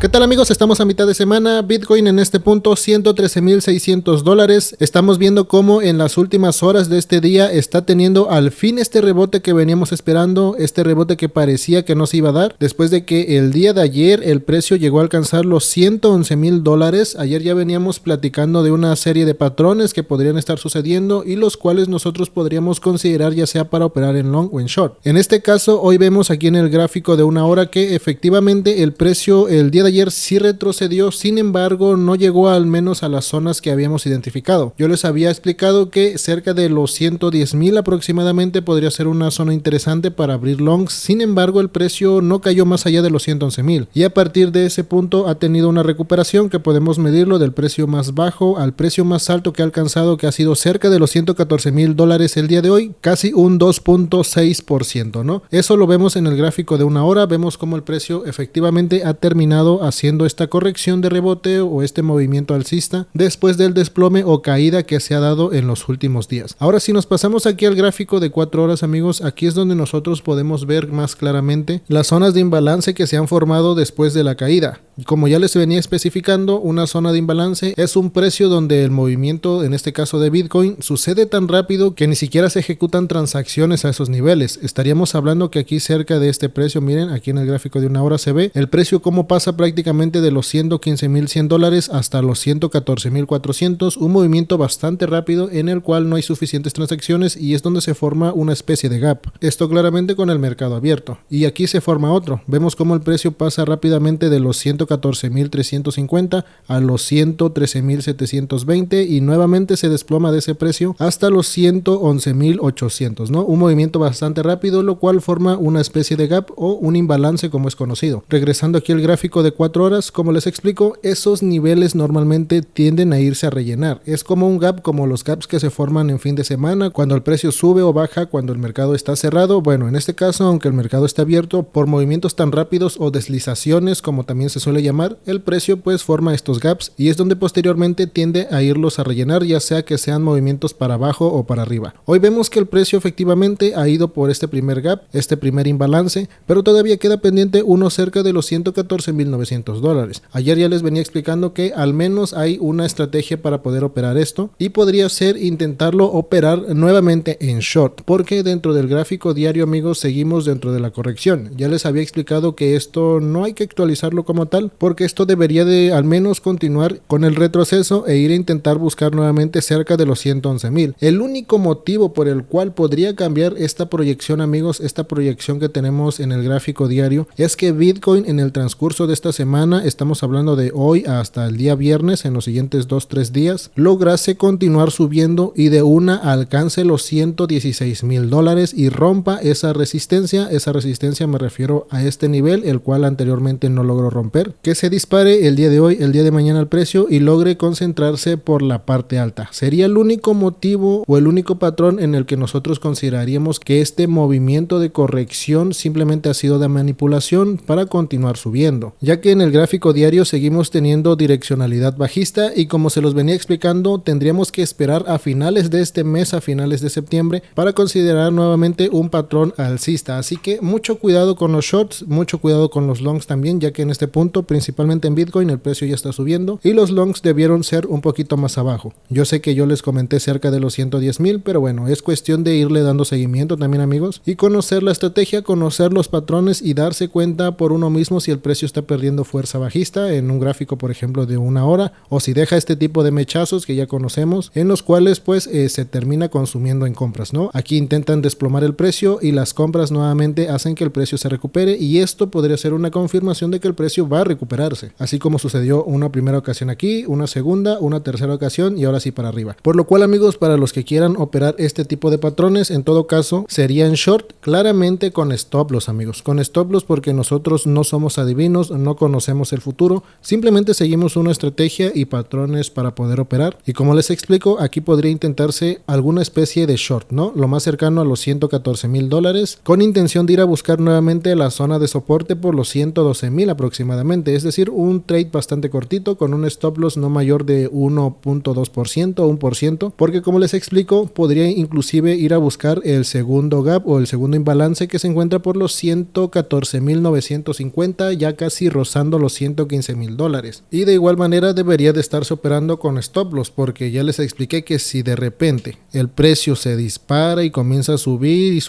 ¿Qué tal amigos? Estamos a mitad de semana, Bitcoin en este punto $113,600. Estamos viendo cómo en las últimas horas de este día está teniendo al fin este rebote que veníamos esperando, este rebote que parecía que no se iba a dar, después de que el día de ayer el precio llegó a alcanzar los $111,000. Ayer ya veníamos platicando de una serie de patrones que podrían estar sucediendo y los cuales nosotros podríamos considerar ya sea para operar en long o en short. En este caso, hoy vemos aquí en el gráfico de una hora que efectivamente el precio el día de ayer sí retrocedió, sin embargo no llegó al menos a las zonas que habíamos identificado. Yo les había explicado que cerca de los 110,000 aproximadamente podría ser una zona interesante para abrir longs, sin embargo el precio no cayó más allá de los 111,000 y a partir de ese punto ha tenido una recuperación que podemos medirlo del precio más bajo al precio más alto que ha alcanzado, que ha sido cerca de los $114,000 el día de hoy, casi un 2.6%, ¿no? Eso lo vemos en el gráfico de una hora, vemos cómo el precio efectivamente ha terminado haciendo esta corrección de rebote o este movimiento alcista después del desplome o caída que se ha dado en los últimos días. Ahora si nos pasamos aquí al gráfico de 4 horas amigos, aquí es donde nosotros podemos ver más claramente las zonas de imbalance que se han formado después de la caída. Como ya les venía especificando, una zona de imbalance es un precio donde el movimiento, en este caso de Bitcoin, sucede tan rápido que ni siquiera se ejecutan transacciones a esos niveles. Estaríamos hablando que aquí cerca de este precio, miren, aquí en el gráfico de una hora se ve el precio como pasa prácticamente de los $115,100 hasta los $114,400, un movimiento bastante rápido en el cual no hay suficientes transacciones y es donde se forma una especie de gap. Esto claramente con el mercado abierto. Y aquí se forma otro. Vemos cómo el precio pasa rápidamente de los $114,350 a los $113,720 y nuevamente se desploma de ese precio hasta los $111,800, ¿no? Un movimiento bastante rápido, lo cual forma una especie de gap o un imbalance como es conocido. Regresando aquí al gráfico de 4 horas, como les explico, esos niveles normalmente tienden a irse a rellenar. Es como un gap, como los gaps que se forman en fin de semana, cuando el precio sube o baja, cuando el mercado está cerrado. Bueno, en este caso, aunque el mercado está abierto, por movimientos tan rápidos o deslizaciones, como también se suele llamar, el precio pues forma estos gaps y es donde posteriormente tiende a irlos a rellenar, ya sea que sean movimientos para abajo o para arriba. Hoy vemos que el precio efectivamente ha ido por este primer gap, este primer imbalance, pero todavía queda pendiente uno cerca de los $114,900. Ayer ya les venía explicando que al menos hay una estrategia para poder operar esto y podría ser intentarlo operar nuevamente en short, porque dentro del gráfico diario amigos seguimos dentro de la corrección. Ya les había explicado que esto no hay que actualizarlo como tal, porque esto debería de al menos continuar con el retroceso e ir a intentar buscar nuevamente cerca de los 111,000. El único motivo por el cual podría cambiar esta proyección amigos, esta proyección que tenemos en el gráfico diario, es que Bitcoin en el transcurso de esta semana, estamos hablando de hoy hasta el día viernes, en los siguientes 2-3 días, lograse continuar subiendo y de una alcance los $116,000 y rompa esa resistencia. Esa resistencia me refiero a este nivel, el cual anteriormente no logró romper, que se dispare el día de hoy, el día de mañana el precio y logre concentrarse por la parte alta. Sería el único motivo o el único patrón en el que nosotros consideraríamos que este movimiento de corrección simplemente ha sido de manipulación para continuar subiendo, ya que en el gráfico diario seguimos teniendo direccionalidad bajista y como se los venía explicando, tendríamos que esperar a finales de este mes, a finales de septiembre, para considerar nuevamente un patrón alcista. Así que mucho cuidado con los shorts, mucho cuidado con los longs también, ya que en este punto, principalmente en Bitcoin, el precio ya está subiendo y los longs debieron ser un poquito más abajo. Yo sé que yo les comenté cerca de los 110,000, pero bueno, es cuestión de irle dando seguimiento también amigos y conocer la estrategia, conocer los patrones y darse cuenta por uno mismo si el precio está perdiendo fuerza bajista en un gráfico por ejemplo de una hora o si deja este tipo de mechazos que ya conocemos en los cuales pues se termina consumiendo en compras, ¿no? Aquí intentan desplomar el precio y las compras nuevamente hacen que el precio se recupere y esto podría ser una confirmación de que el precio va a recuperarse, así como sucedió una primera ocasión aquí, una segunda, una tercera ocasión y ahora sí para arriba. Por lo cual amigos, para los que quieran operar este tipo de patrones, en todo caso sería en short, claramente con stop loss amigos, con stop loss porque nosotros no somos adivinos, no conocemos el futuro, simplemente seguimos una estrategia y patrones para poder operar y como les explico, aquí podría intentarse alguna especie de short, ¿no? Lo más cercano a los $114,000 con intención de ir a buscar nuevamente la zona de soporte por los 112,000 aproximadamente. prácticamente, es decir, un trade bastante cortito con un stop loss no mayor de 1.2% o 1%, porque como les explico, podría inclusive ir a buscar el segundo gap o el segundo imbalance que se encuentra por los $114,950, ya casi rozando los $115,000. Y de igual manera debería de estarse operando con stop loss, porque ya les expliqué que si de repente el precio se dispara y comienza a subir y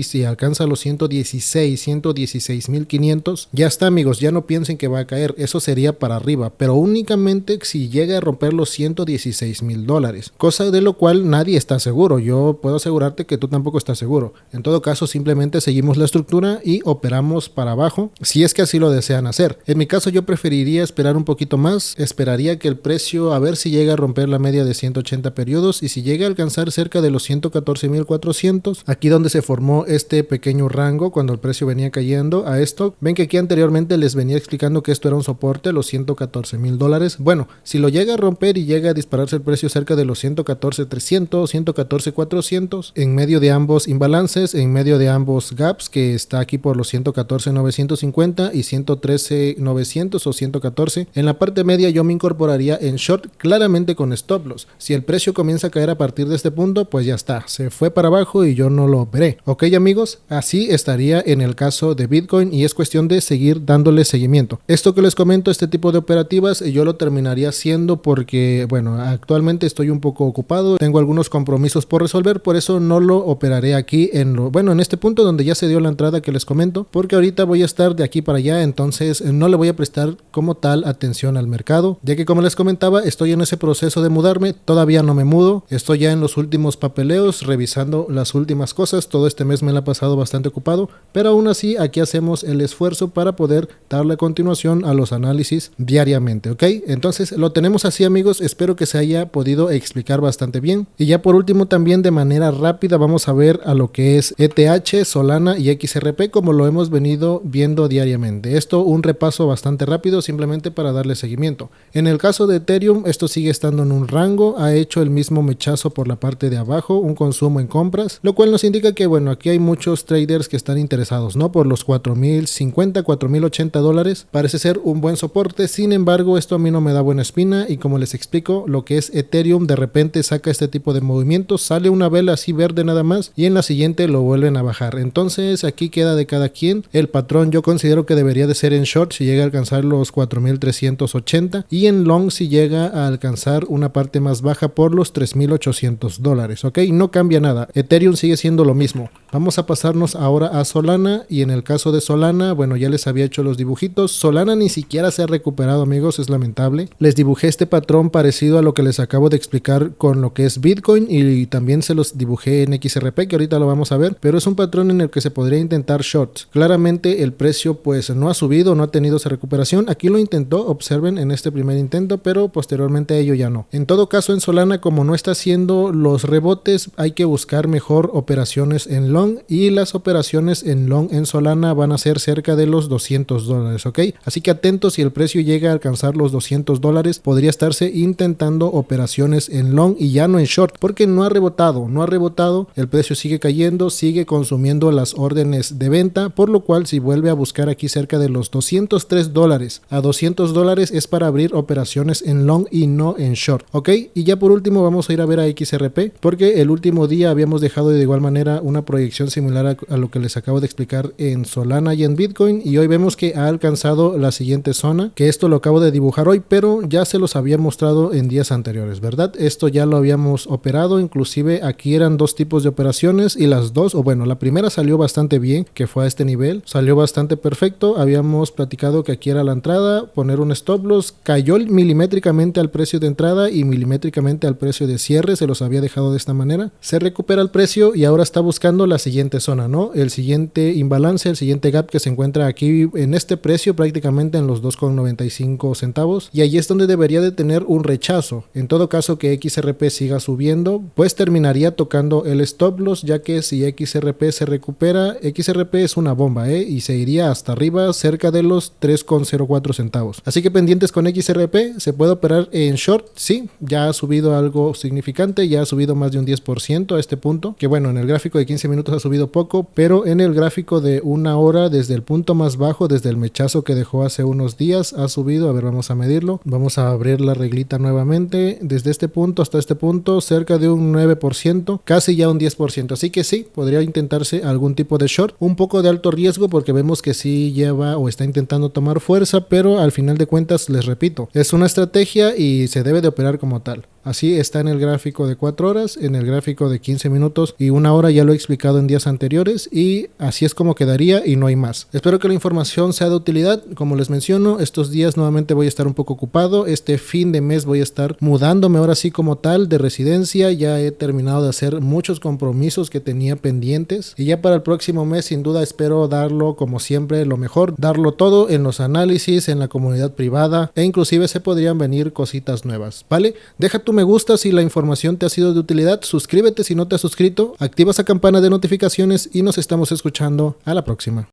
si alcanza los 116,500, ya está, amigos, ya no piensen que va a caer, eso sería para arriba, pero únicamente si llega a romper los $116,000, cosa de lo cual nadie está seguro. Yo puedo asegurarte que tú tampoco estás seguro. En todo caso, simplemente seguimos la estructura y operamos para abajo si es que así lo desean hacer. En mi caso, yo preferiría esperar un poquito más, esperaría que el precio a ver si llega a romper la media de 180 periodos, y si llega a alcanzar cerca de los 114,400, aquí donde se formó este pequeño rango cuando el precio venía cayendo a esto. Ven que aquí anteriormente les venía explicando que esto era un soporte, los $114,000. Bueno, si lo llega a romper y llega a dispararse el precio cerca de los 114,300, 114,400, en medio de ambos imbalances, en medio de ambos gaps, que está aquí por los 114,950 y 113,900 o 114, en la parte media yo me incorporaría en short, claramente con stop loss. Si el precio comienza a caer a partir de este punto, pues ya está, se fue para abajo y yo no lo operé. Ok, amigos, así estaría en el caso de Bitcoin, y es cuestión de seguir dándole seguimiento. Esto que les comento, este tipo de operativas, yo lo terminaría haciendo porque, bueno, actualmente estoy un poco ocupado, tengo algunos compromisos por resolver, por eso no lo operaré aquí en este punto donde ya se dio la entrada que les comento, porque ahorita voy a estar de aquí para allá, entonces no le voy a prestar como tal atención al mercado, ya que como les comentaba, estoy en ese proceso de mudarme, todavía no me mudo, estoy ya en los últimos papeleos, revisando las últimas cosas, todo este mes me la he pasado bastante ocupado, pero aún así aquí hacemos el esfuerzo para poder darle continuación a los análisis diariamente, ¿ok? Entonces lo tenemos así, amigos, espero que se haya podido explicar bastante bien. Y ya por último, también de manera rápida vamos a ver a lo que es ETH, Solana y XRP, como lo hemos venido viendo diariamente. Esto un repaso bastante rápido, simplemente para darle seguimiento. En el caso de Ethereum, esto sigue estando en un rango, ha hecho el mismo mechazo por la parte de abajo, un consumo en compras, lo cual nos indica que, bueno, aquí hay muchos traders que están interesados, ¿no? Por los 4,050, 4,080 dólares, parece ser un buen soporte. Sin embargo, esto a mí no me da buena espina, y como les explico, lo que es Ethereum de repente saca este tipo de movimientos, sale una vela así verde nada más y en la siguiente lo vuelven a bajar. Entonces aquí queda de cada quien. El patrón yo considero que debería de ser en short si llega a alcanzar los 4,380, y en long si llega a alcanzar una parte más baja por los 3,800 dólares, ¿ok? No cambia nada, Ethereum sigue siendo lo mismo. Vamos a pasarnos ahora a Solana, y en el caso de Solana, bueno, ya les había hecho los dibujitos. Solana ni siquiera se ha recuperado, amigos, es lamentable. Les dibujé este patrón parecido a lo que les acabo de explicar con lo que es Bitcoin, y también se los dibujé en XRP, que ahorita lo vamos a ver, pero es un patrón en el que se podría intentar shorts. Claramente el precio pues no ha subido, no ha tenido esa recuperación. Aquí lo intentó, observen, en este primer intento, pero posteriormente a ello ya no. En todo caso, en Solana, como no está haciendo los rebotes, hay que buscar mejor operaciones en long, y las operaciones en long en Solana van a ser cerca de los 200 dólares, ¿ok? Así que atentos, si el precio llega a alcanzar los 200 dólares, podría estarse intentando operaciones en long y ya no en short, porque no ha rebotado, el precio sigue cayendo, sigue consumiendo las órdenes de venta, por lo cual si vuelve a buscar aquí cerca de los 203 dólares a 200 dólares es para abrir operaciones en long y no en short, ¿ok? Y ya por último vamos a ir a ver a XRP, porque el último día habíamos dejado de igual manera una proyección similar a lo que les acabo de explicar en Solana y en Bitcoin, y hoy vemos que ha alcanzado la siguiente zona, que esto lo acabo de dibujar hoy, pero ya se los había mostrado en días anteriores, ¿verdad? Esto ya lo habíamos operado, inclusive aquí eran dos tipos de operaciones, y las dos, o bueno, la primera salió bastante bien, que fue a este nivel, salió bastante perfecto. Habíamos platicado que aquí era la entrada, poner un stop loss, cayó milimétricamente al precio de entrada y milimétricamente al precio de cierre, se los había dejado de esta manera, se recupera el precio y ahora está buscando la siguiente zona, ¿no? El siguiente imbalance, el siguiente gap que se encuentra aquí en este precio, prácticamente en los 2,95 centavos, y ahí es donde debería de tener un rechazo. En todo caso, que XRP siga subiendo, pues terminaría tocando el stop loss, ya que si XRP se recupera, XRP es una bomba, y se iría hasta arriba cerca de los 3,04 centavos. Así que pendientes con XRP, se puede operar en short, sí, ya ha subido algo significante, ya ha subido más de un 10% a este punto, que bueno, en el gráfico de 15 minutos ha subido poco, pero en el gráfico de una hora, desde el punto más bajo, desde el mechazo que dejó dejó hace unos días, ha subido, a ver, vamos a medirlo, vamos a abrir la reglita nuevamente, desde este punto hasta este punto, cerca de un 9%, casi ya un 10%, así que sí, podría intentarse algún tipo de short, un poco de alto riesgo porque vemos que sí lleva o está intentando tomar fuerza, pero al final de cuentas, les repito, es una estrategia y se debe de operar como tal. Así está en el gráfico de 4 horas, en el gráfico de 15 minutos y 1 hora, ya lo he explicado en días anteriores y así es como quedaría y no hay más. Espero que la información sea de utilidad. Como les menciono, estos días nuevamente voy a estar un poco ocupado. Este fin de mes voy a estar mudándome ahora sí como tal de residencia. Ya he terminado de hacer muchos compromisos que tenía pendientes y ya para el próximo mes sin duda espero darlo como siempre lo mejor, darlo todo en los análisis, en la comunidad privada e inclusive se podrían venir cositas nuevas, ¿vale? Deja tu me gusta si la información te ha sido de utilidad, suscríbete si no te has suscrito, activa esa campana de notificaciones y nos estamos escuchando a la próxima.